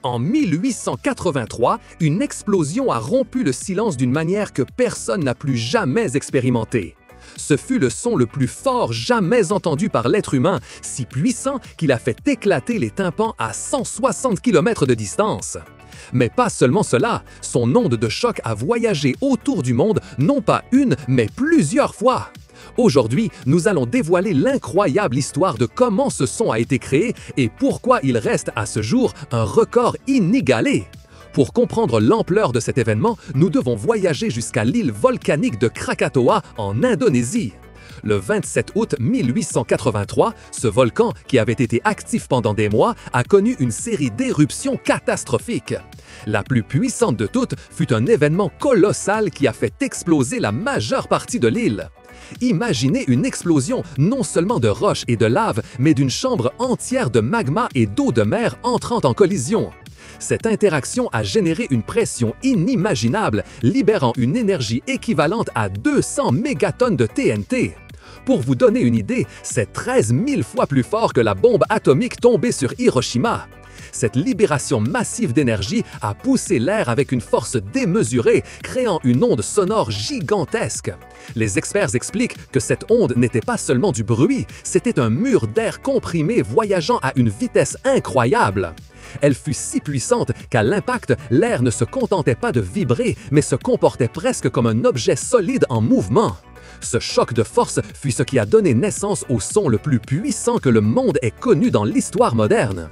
En 1883, une explosion a rompu le silence d'une manière que personne n'a plus jamais expérimentée. Ce fut le son le plus fort jamais entendu par l'être humain, si puissant qu'il a fait éclater les tympans à 160 km de distance. Mais pas seulement cela, son onde de choc a voyagé autour du monde non pas une, mais plusieurs fois. Aujourd'hui, nous allons dévoiler l'incroyable histoire de comment ce son a été créé et pourquoi il reste à ce jour un record inégalé. Pour comprendre l'ampleur de cet événement, nous devons voyager jusqu'à l'île volcanique de Krakatoa en Indonésie. Le 27 août 1883, ce volcan, qui avait été actif pendant des mois, a connu une série d'éruptions catastrophiques. La plus puissante de toutes fut un événement colossal qui a fait exploser la majeure partie de l'île. Imaginez une explosion non seulement de roches et de lave, mais d'une chambre entière de magma et d'eau de mer entrant en collision. Cette interaction a généré une pression inimaginable, libérant une énergie équivalente à 200 mégatonnes de TNT. Pour vous donner une idée, c'est 13 000 fois plus fort que la bombe atomique tombée sur Hiroshima. Cette libération massive d'énergie a poussé l'air avec une force démesurée, créant une onde sonore gigantesque. Les experts expliquent que cette onde n'était pas seulement du bruit, c'était un mur d'air comprimé voyageant à une vitesse incroyable. Elle fut si puissante qu'à l'impact, l'air ne se contentait pas de vibrer, mais se comportait presque comme un objet solide en mouvement. Ce choc de force fut ce qui a donné naissance au son le plus puissant que le monde ait connu dans l'histoire moderne.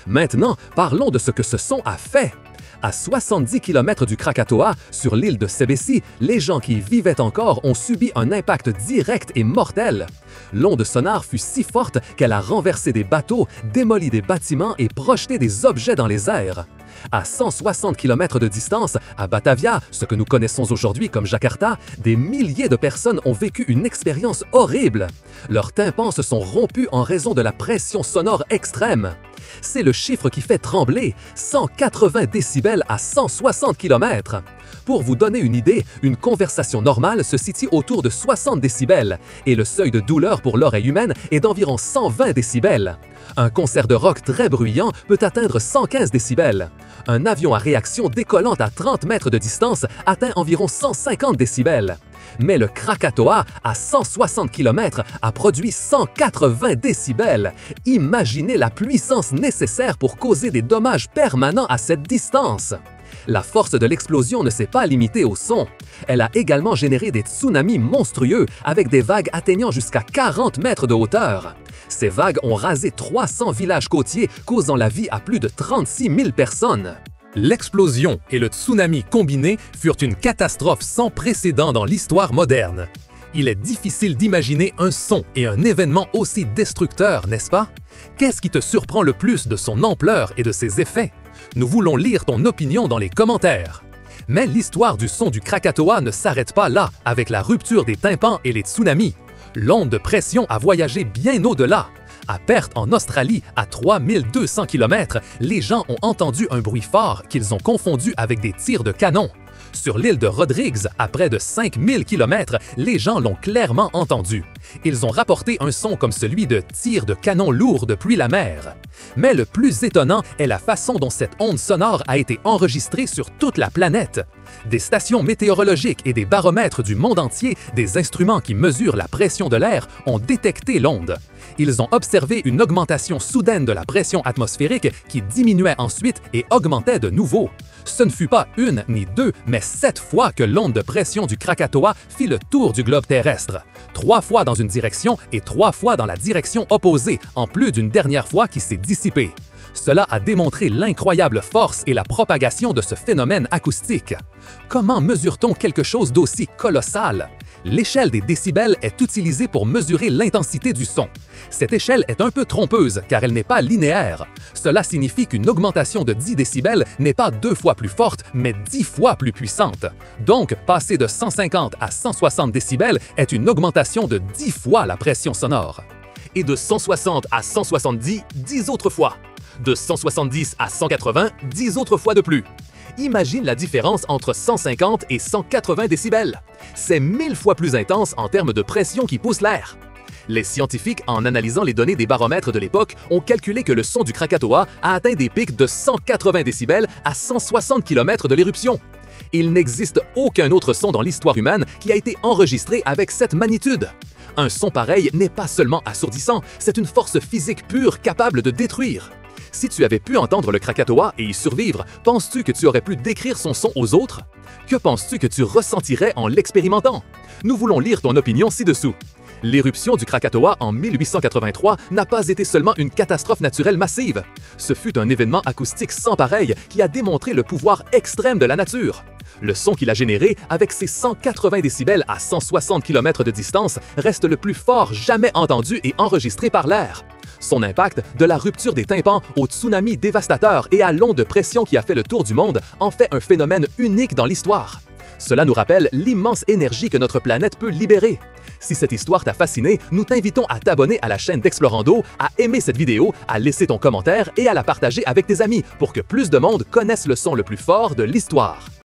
Maintenant, parlons de ce que ce son a fait. À 70 km du Krakatoa, sur l'île de Sebesi, les gens qui y vivaient encore ont subi un impact direct et mortel. L'onde sonore fut si forte qu'elle a renversé des bateaux, démoli des bâtiments et projeté des objets dans les airs. À 160 km de distance, à Batavia, ce que nous connaissons aujourd'hui comme Jakarta, des milliers de personnes ont vécu une expérience horrible. Leurs tympans se sont rompus en raison de la pression sonore extrême. C'est le chiffre qui fait trembler, 180 décibels à 160 km. Pour vous donner une idée, une conversation normale se situe autour de 60 décibels et le seuil de douleur pour l'oreille humaine est d'environ 120 décibels. Un concert de rock très bruyant peut atteindre 115 décibels. Un avion à réaction décollant à 30 mètres de distance atteint environ 150 décibels. Mais le Krakatoa, à 160 km, a produit 180 décibels. Imaginez la puissance nécessaire pour causer des dommages permanents à cette distance. La force de l'explosion ne s'est pas limitée au son. Elle a également généré des tsunamis monstrueux avec des vagues atteignant jusqu'à 40 mètres de hauteur. Ces vagues ont rasé 300 villages côtiers, causant la vie à plus de 36 000 personnes. L'explosion et le tsunami combinés furent une catastrophe sans précédent dans l'histoire moderne. Il est difficile d'imaginer un son et un événement aussi destructeurs, n'est-ce pas? Qu'est-ce qui te surprend le plus de son ampleur et de ses effets? Nous voulons lire ton opinion dans les commentaires. Mais l'histoire du son du Krakatoa ne s'arrête pas là avec la rupture des tympans et les tsunamis. L'onde de pression a voyagé bien au-delà. À Perth, en Australie, à 3200 km, les gens ont entendu un bruit fort qu'ils ont confondu avec des tirs de canon. Sur l'île de Rodrigues, à près de 5000 km, les gens l'ont clairement entendu. Ils ont rapporté un son comme celui de tirs de canon lourds depuis la mer. Mais le plus étonnant est la façon dont cette onde sonore a été enregistrée sur toute la planète. Des stations météorologiques et des baromètres du monde entier, des instruments qui mesurent la pression de l'air, ont détecté l'onde. Ils ont observé une augmentation soudaine de la pression atmosphérique qui diminuait ensuite et augmentait de nouveau. Ce ne fut pas une ni deux, mais 7 fois que l'onde de pression du Krakatoa fit le tour du globe terrestre. 3 fois dans une direction et 3 fois dans la direction opposée, en plus d'une dernière fois qui s'est dissipée. Cela a démontré l'incroyable force et la propagation de ce phénomène acoustique. Comment mesure-t-on quelque chose d'aussi colossal? L'échelle des décibels est utilisée pour mesurer l'intensité du son. Cette échelle est un peu trompeuse car elle n'est pas linéaire. Cela signifie qu'une augmentation de 10 décibels n'est pas 2 fois plus forte, mais 10 fois plus puissante. Donc, passer de 150 à 160 décibels est une augmentation de 10 fois la pression sonore. Et de 160 à 170, 10 autres fois. De 170 à 180, 10 autres fois de plus. Imagine la différence entre 150 et 180 décibels. C'est 1000 fois plus intense en termes de pression qui pousse l'air. Les scientifiques, en analysant les données des baromètres de l'époque, ont calculé que le son du Krakatoa a atteint des pics de 180 décibels à 160 km de l'éruption. Il n'existe aucun autre son dans l'histoire humaine qui a été enregistré avec cette magnitude. Un son pareil n'est pas seulement assourdissant, c'est une force physique pure capable de détruire. Si tu avais pu entendre le Krakatoa et y survivre, penses-tu que tu aurais pu décrire son son aux autres? Que penses-tu que tu ressentirais en l'expérimentant? Nous voulons lire ton opinion ci-dessous. L'éruption du Krakatoa en 1883 n'a pas été seulement une catastrophe naturelle massive. Ce fut un événement acoustique sans pareil qui a démontré le pouvoir extrême de la nature. Le son qu'il a généré, avec ses 180 décibels à 160 km de distance, reste le plus fort jamais entendu et enregistré par l'air. Son impact, de la rupture des tympans au tsunami dévastateur et à l'onde de pression qui a fait le tour du monde, en fait un phénomène unique dans l'histoire. Cela nous rappelle l'immense énergie que notre planète peut libérer. Si cette histoire t'a fasciné, nous t'invitons à t'abonner à la chaîne d'Explorando, à aimer cette vidéo, à laisser ton commentaire et à la partager avec tes amis pour que plus de monde connaisse le son le plus fort de l'histoire.